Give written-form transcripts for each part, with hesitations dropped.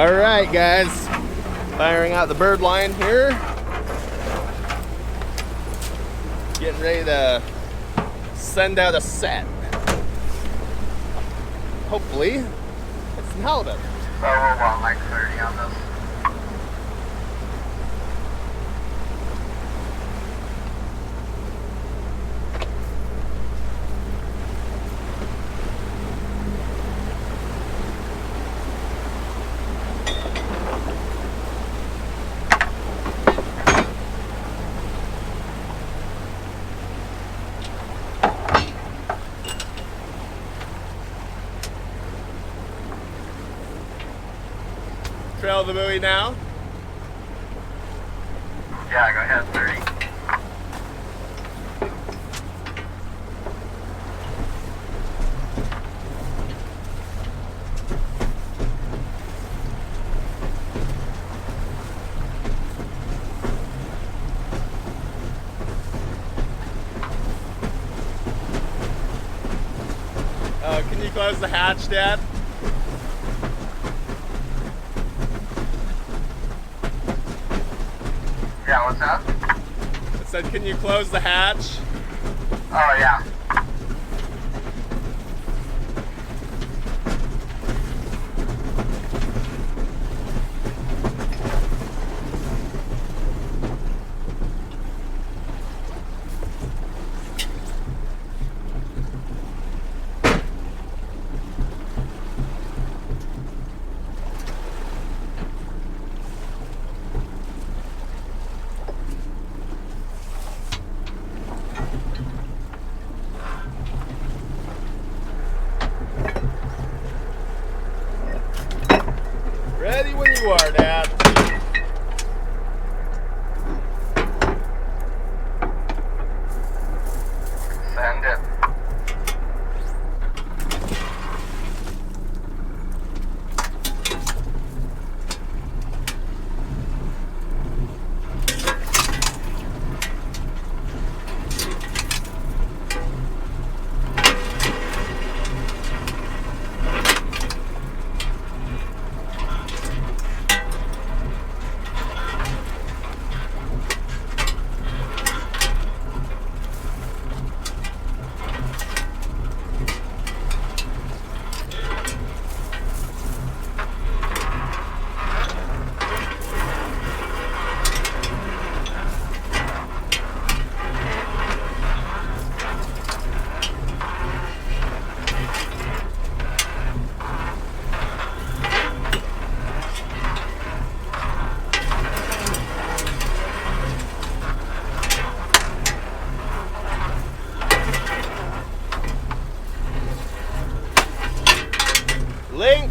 All right, guys, firing out the bird line here. Getting ready to send out a set. Hopefully, it's some halibut. So we're about like 30 on this. Trail the buoy now. Yeah, go ahead, 30. Can you close the hatch, Dad? Yeah, what's that? I said, can you close the hatch? Oh, yeah. Ready when you are, Dad. Send it. Link.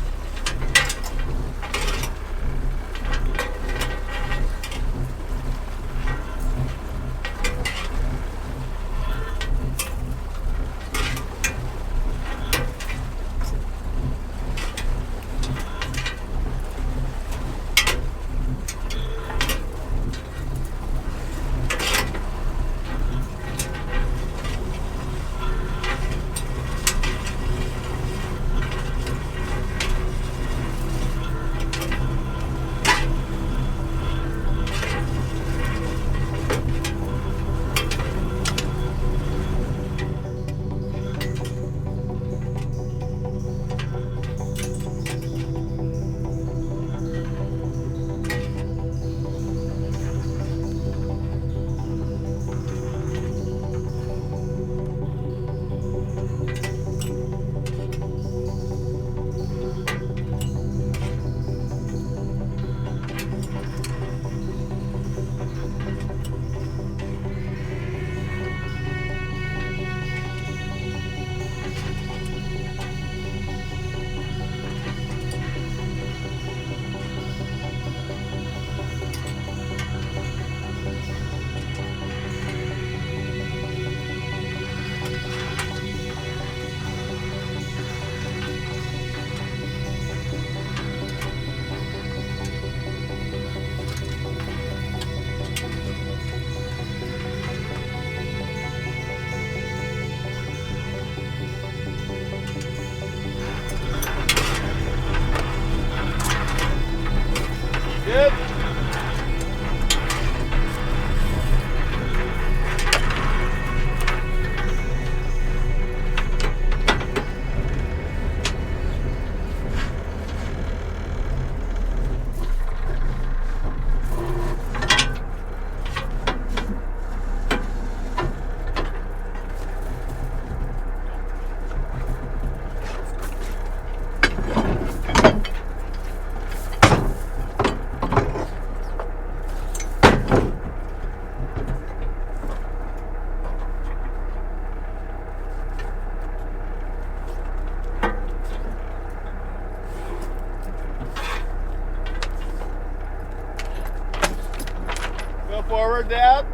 forward, Dad.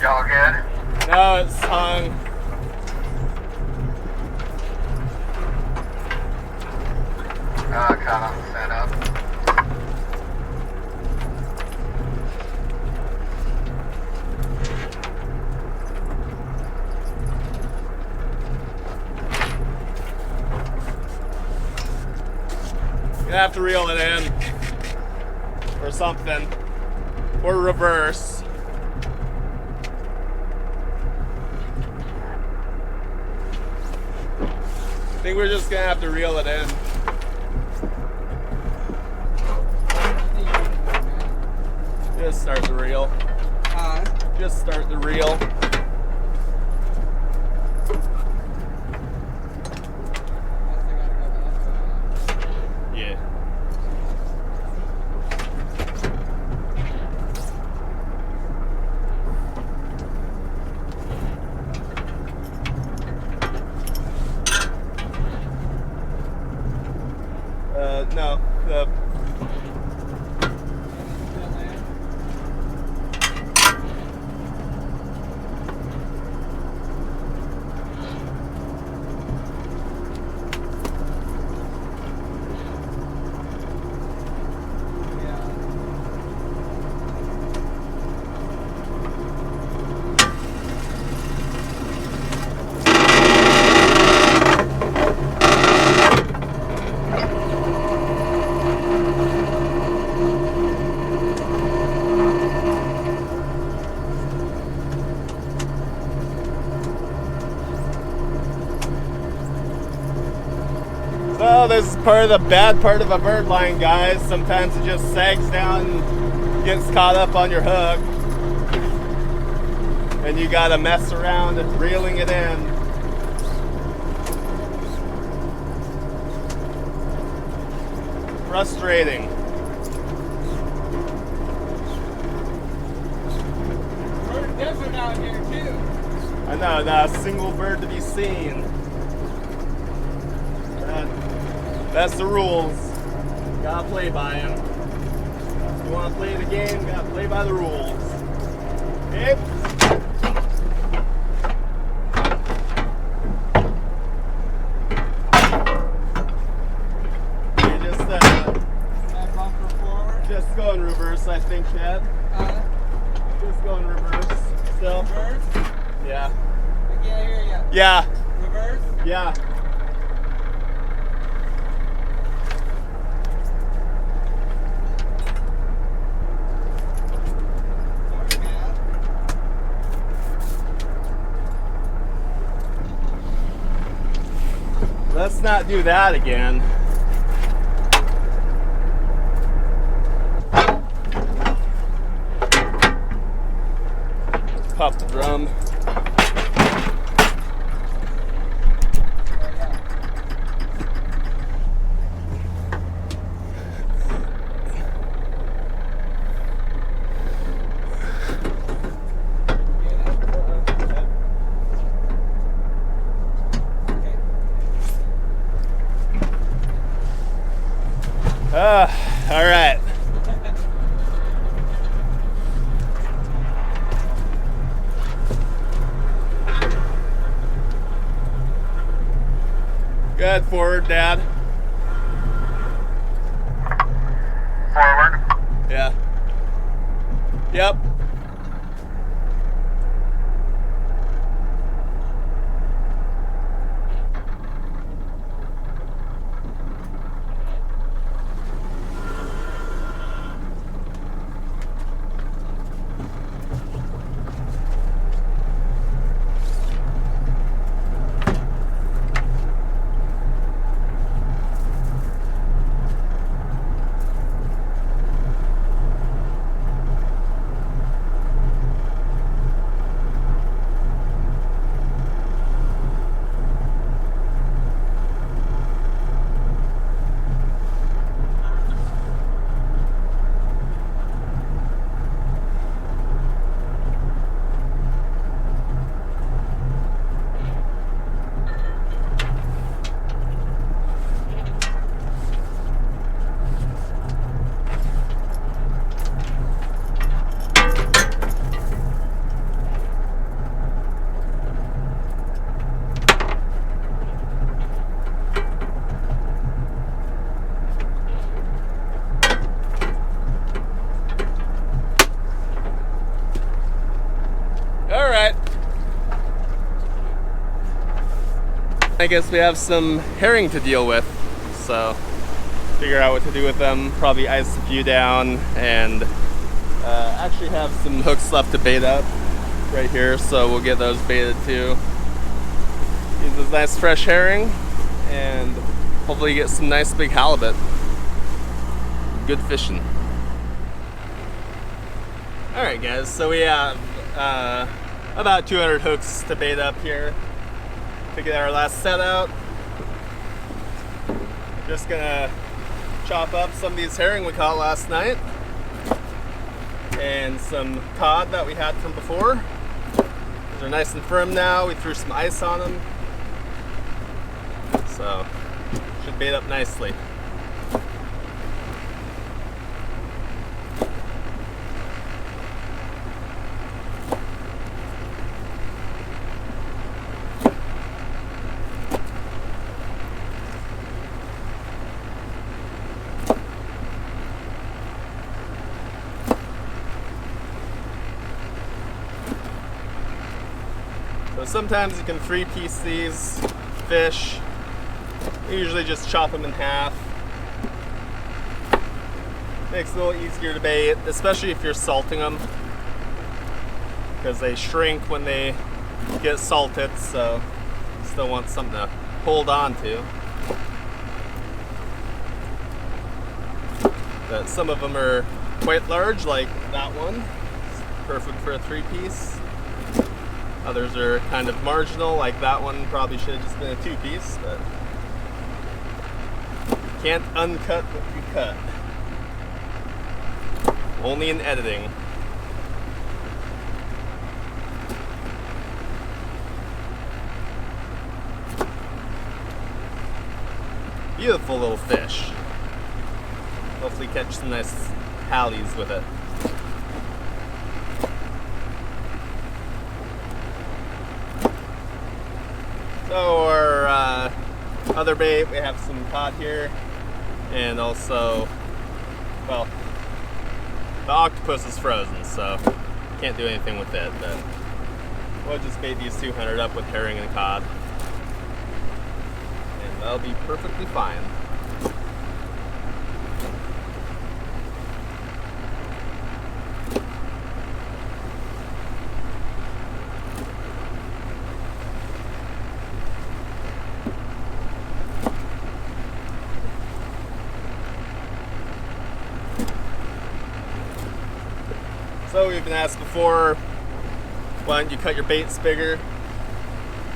Y'all good? No, it's hung. Caught on the setup. You're gonna have to reel it in. Or something. Or reverse. I think we're just gonna have to reel it in. Just start the reel. Just start the reel. Yeah. No. So this is part of the bad part of a bird line, guys. Sometimes it just sags down and gets caught up on your hook. And you gotta mess around reeling it in. Frustrating. Bird desert out here too. I know, not a single bird to be seen. That's the rules. Gotta play by them. If you wanna play the game, gotta play by the rules. Okay? You just, That bumper forward. just go in reverse, I think, Chad. Just go in reverse. Still. Reverse. Yeah. I can't hear you. Yeah. Reverse. Yeah. Sorry, man. Let's not do that again. Pop the drum. All right. Good, forward, Dad. Forward. Yeah. Yep. I guess we have some herring to deal with, so figure out what to do with them. Probably ice a few down, and actually have some hooks left to bait up right here, so we'll get those baited too. Use this nice fresh herring and hopefully get some nice big halibut. Good fishing. Alright guys, so we have about 200 hooks to bait up here to get our last set out. Just gonna chop up some of these herring we caught last night and some cod that we had from before. These are nice and firm now. We threw some ice on them, so should bait up nicely. So sometimes you can 3-piece these fish. We usually just chop them in half. Makes it a little easier to bait, especially if you're salting them, because they shrink when they get salted, so you still want something to hold on to. But some of them are quite large, like that one. It's perfect for a 3-piece. Others are kind of marginal, like that one probably should have just been a 2-piece, but can't uncut what you cut. Only in editing. Beautiful little fish. Hopefully catch some nice hallies with it. So our other bait, we have some cod here, and also, well, the octopus is frozen, so can't do anything with it, but we'll just bait these 200 up with herring and cod, and that'll be perfectly fine. So we've been asked before, why don't you cut your baits bigger?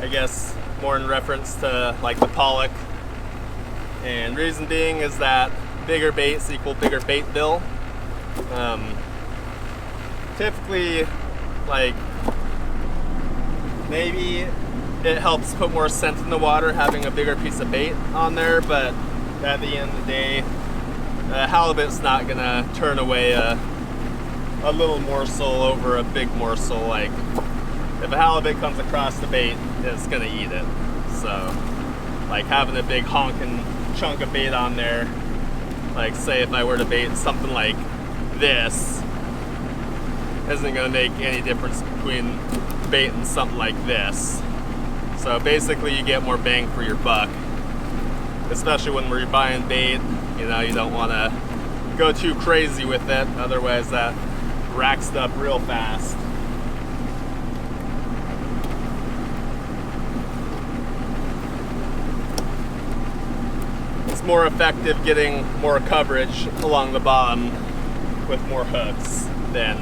I guess more in reference to like the pollock. And reason being is that bigger baits equal bigger bait bill. Typically, like, maybe it helps put more scent in the water having a bigger piece of bait on there, but at the end of the day, halibut's not gonna turn away a little morsel over a big morsel. Like, if a halibut comes across the bait, it's gonna eat it. So, like, having a big honking chunk of bait on there, like, say if I were to bait something like this, isn't gonna make any difference between baiting something like this. So basically you get more bang for your buck, especially when we're buying bait. You know, you don't want to go too crazy with it, otherwise that racks it up real fast. It's more effective getting more coverage along the bottom with more hooks than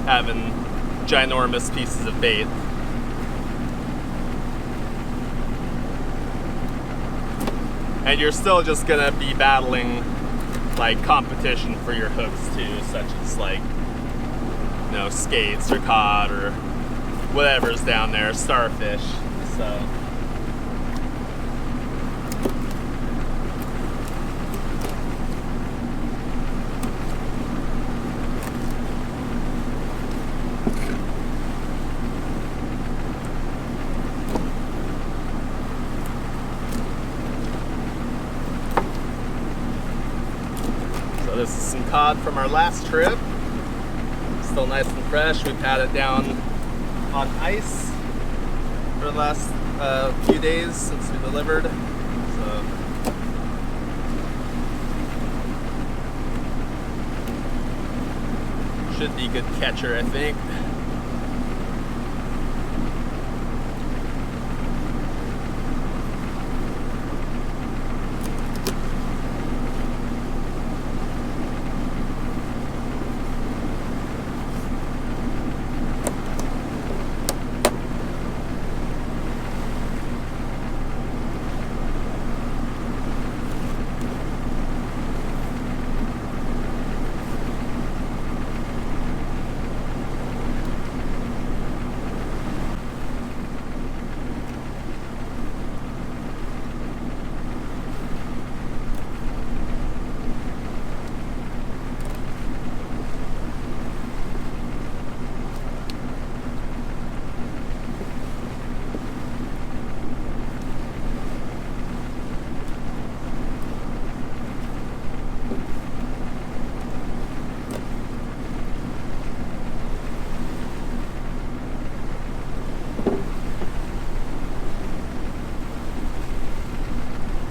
having ginormous pieces of bait. And you're still just gonna be battling like competition for your hooks too, such as like, you know, skates or cod or whatever's down there, starfish. So this is some cod from our last trip. Still nice and fresh. We've had it down on ice for the last a few days since we delivered. So should be a good catcher, I think.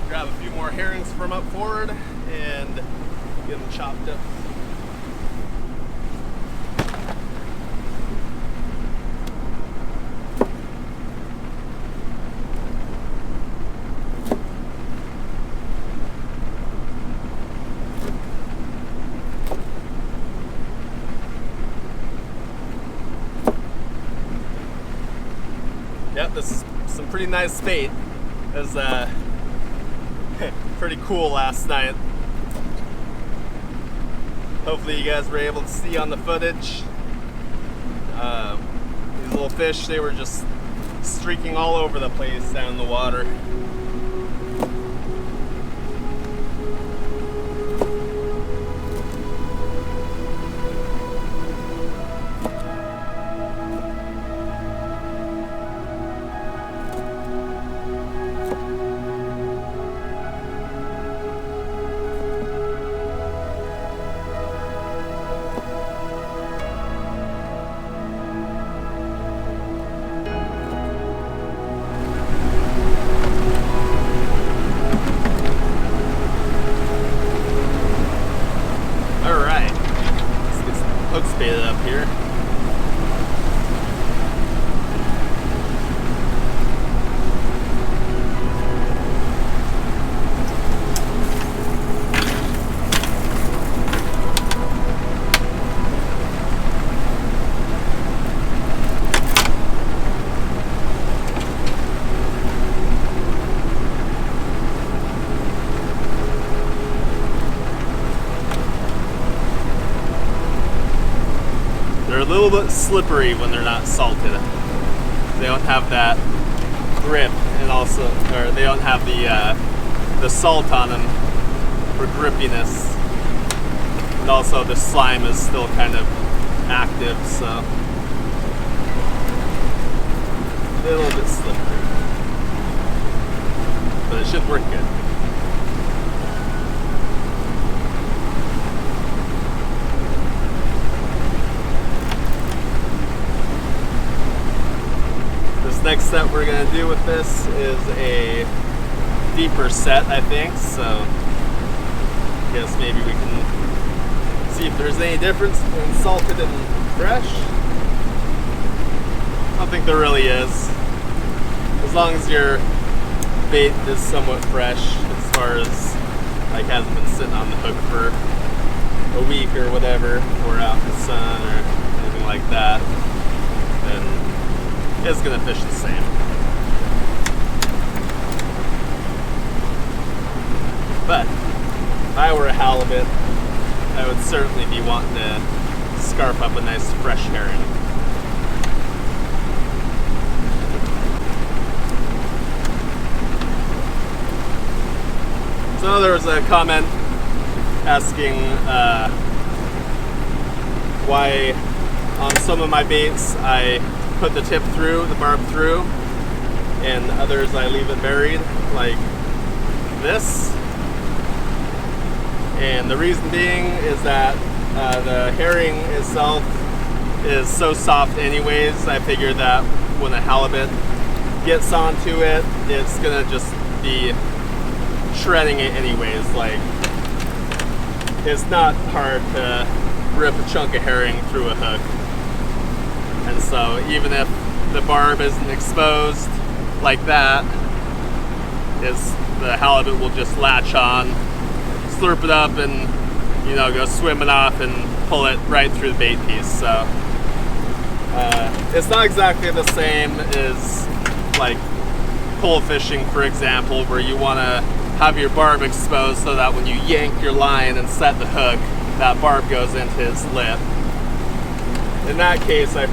Grab a few more herrings from up forward and get them chopped up. Yep, this is some pretty nice bait. It was pretty cool last night. Hopefully you guys were able to see on the footage. These little fish, they were just streaking all over the place down in the water. Up here. They're a little bit slippery when they're not salted. They don't have that grip, and also, or they don't have the salt on them for grippiness. And also the slime is still kind of active, so a little bit slippery. But it should work good. Next set we're going to do with this is a deeper set, I think, so I guess maybe we can see if there's any difference between salted and fresh. I don't think there really is, as long as your bait is somewhat fresh, as far as like hasn't been sitting on the hook for a week or whatever, or out in the sun or anything like that, then it's gonna fish the same. But if I were a halibut, I would certainly be wanting to scarf up a nice fresh herring. So there was a comment asking why on some of my baits I put the tip through, the barb through, and others I leave it buried like this. And the reason being is that the herring itself is so soft anyways. I figure that when a halibut gets onto it, it's gonna just be shredding it anyways. Like, it's not hard to rip a chunk of herring through a hook. And so even if the barb isn't exposed like that, the halibut will just latch on, slurp it up, and go swimming off and pull it right through the bait piece. So it's not exactly the same as like pole fishing, for example, where you want to have your barb exposed so that when you yank your line and set the hook, that barb goes into its lip. In that case, I'd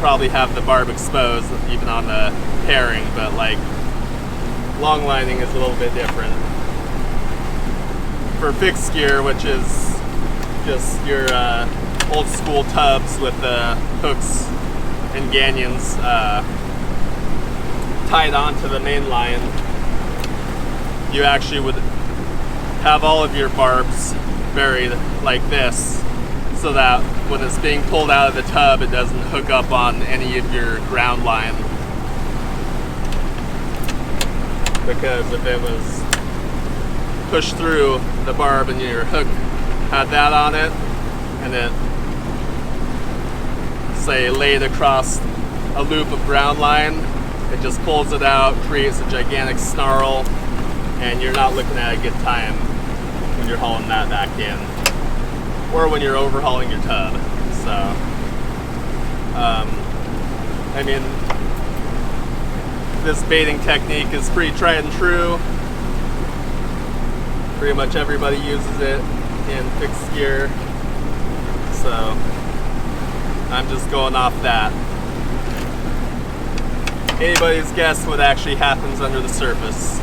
probably have the barb exposed even on the herring, but like long lining is a little bit different. For fixed gear, which is just your old school tubs with the hooks and ganyons tied onto the main line, you actually would have all of your barbs buried like this, so that when it's being pulled out of the tub, it doesn't hook up on any of your ground line. Because if it was pushed through the barb and your hook had that on it, and it, say, laid across a loop of ground line, it just pulls it out, creates a gigantic snarl, and you're not looking at a good time when you're hauling that back in, or when you're overhauling your tub. So, I mean, this baiting technique is pretty tried and true. Pretty much everybody uses it in fixed gear, so I'm just going off that. Anybody's guess what actually happens under the surface.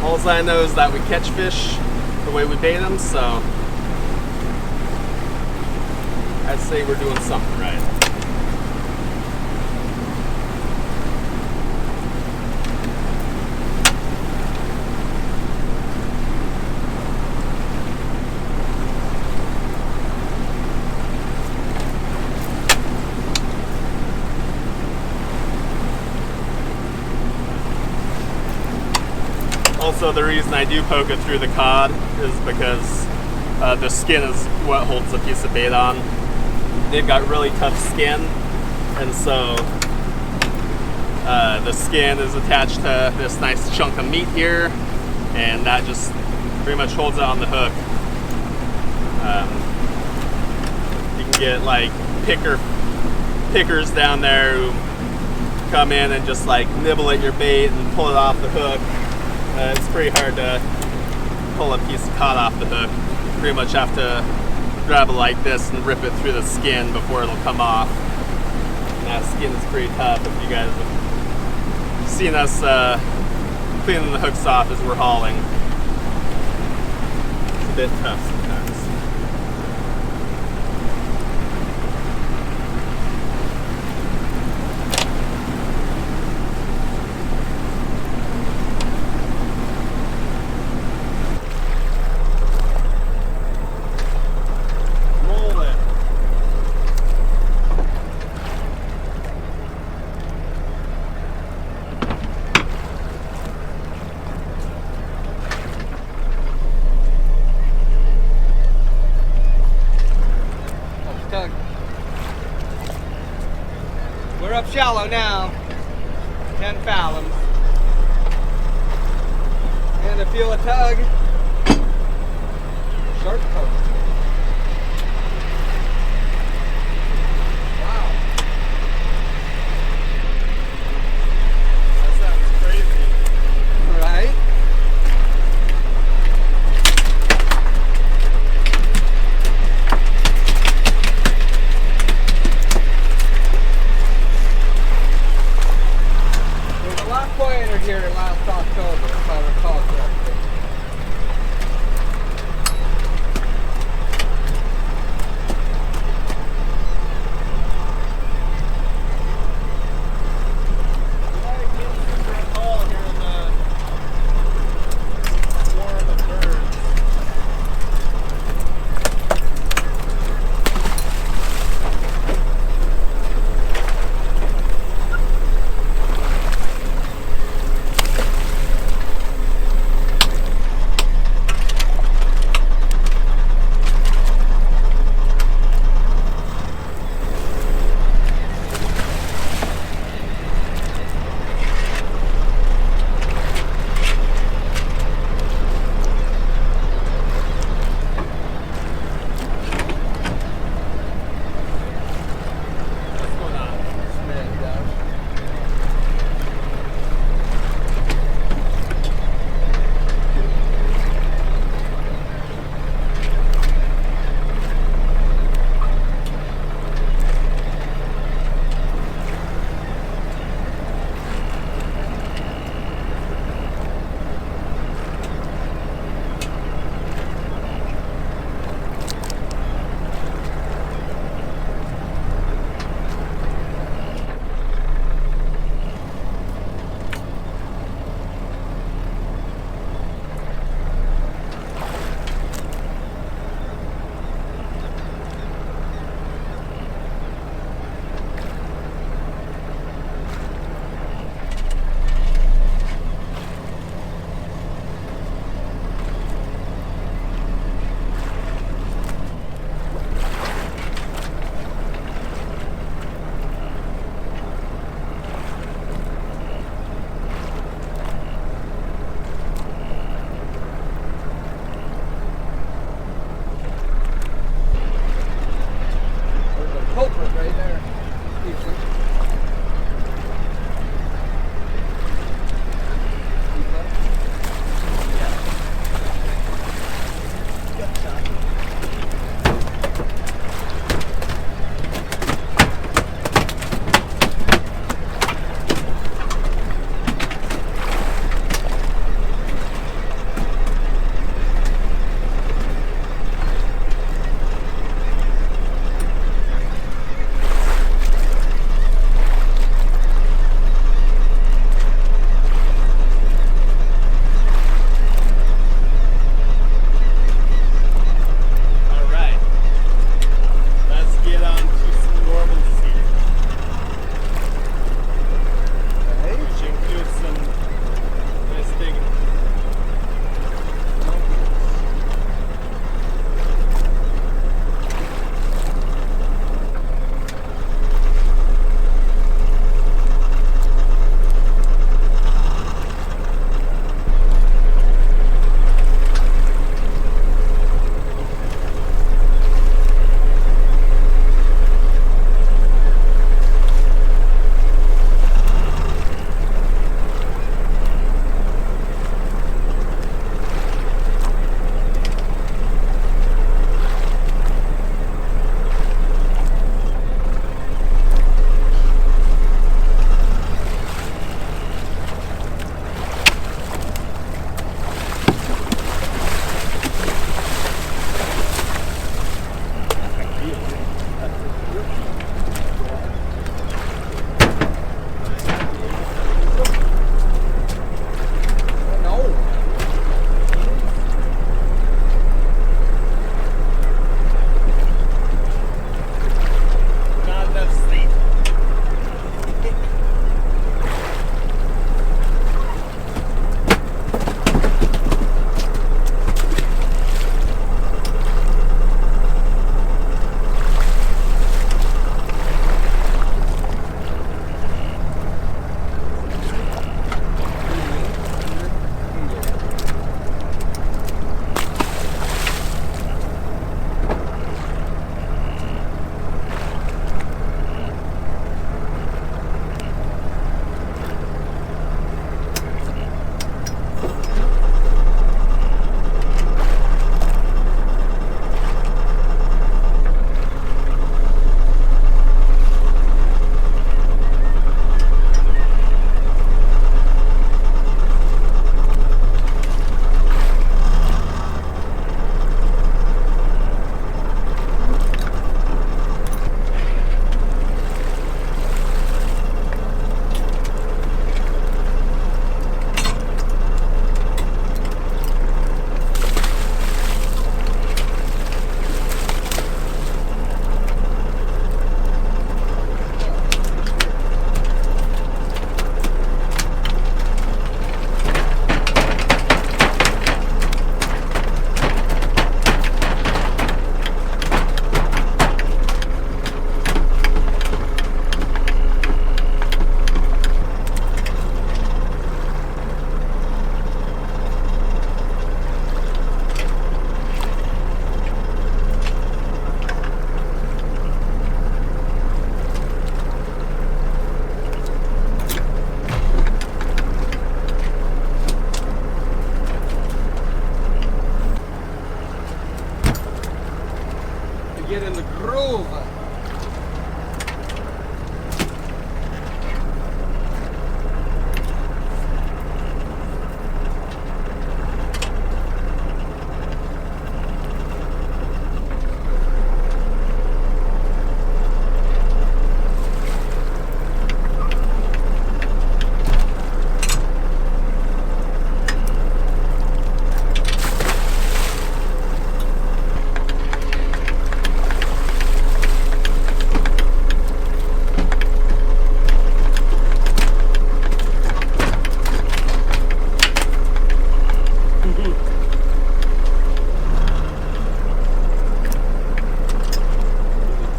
All I know is that we catch fish the way we bait them, so I'd say we're doing something right. Also, the reason I do poke it through the cod is because the skin is what holds the piece of bait on. They've got really tough skin, and so the skin is attached to this nice chunk of meat here, and that just pretty much holds it on the hook. You can get like pickers down there who come in and just like nibble at your bait and pull it off the hook. It's pretty hard to pull a piece of cod off the hook. You pretty much have to grab it like this and rip it through the skin before it'll come off. And that skin is pretty tough. If you guys have seen us cleaning the hooks off as we're hauling, it's a bit tough sometimes. We're up shallow now, 10 fathoms. And I feel a tug. Sharp tug. Wow. That sounds crazy. Right? Quieter here in last October, if I recall correctly. Yeah, it gets super tall here in the swarm of birds. rules.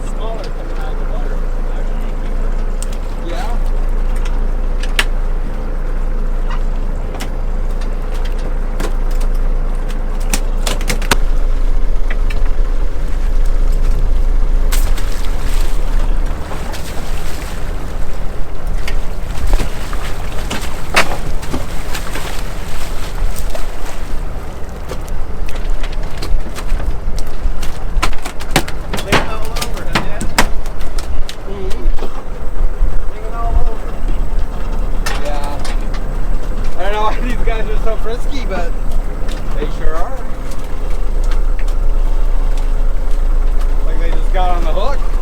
Smaller coming out of the water. Yeah. Laying all over, huh, Dad? Laying all over. Yeah. I don't know why these guys are so frisky, but they sure are. Like they just got on the hook.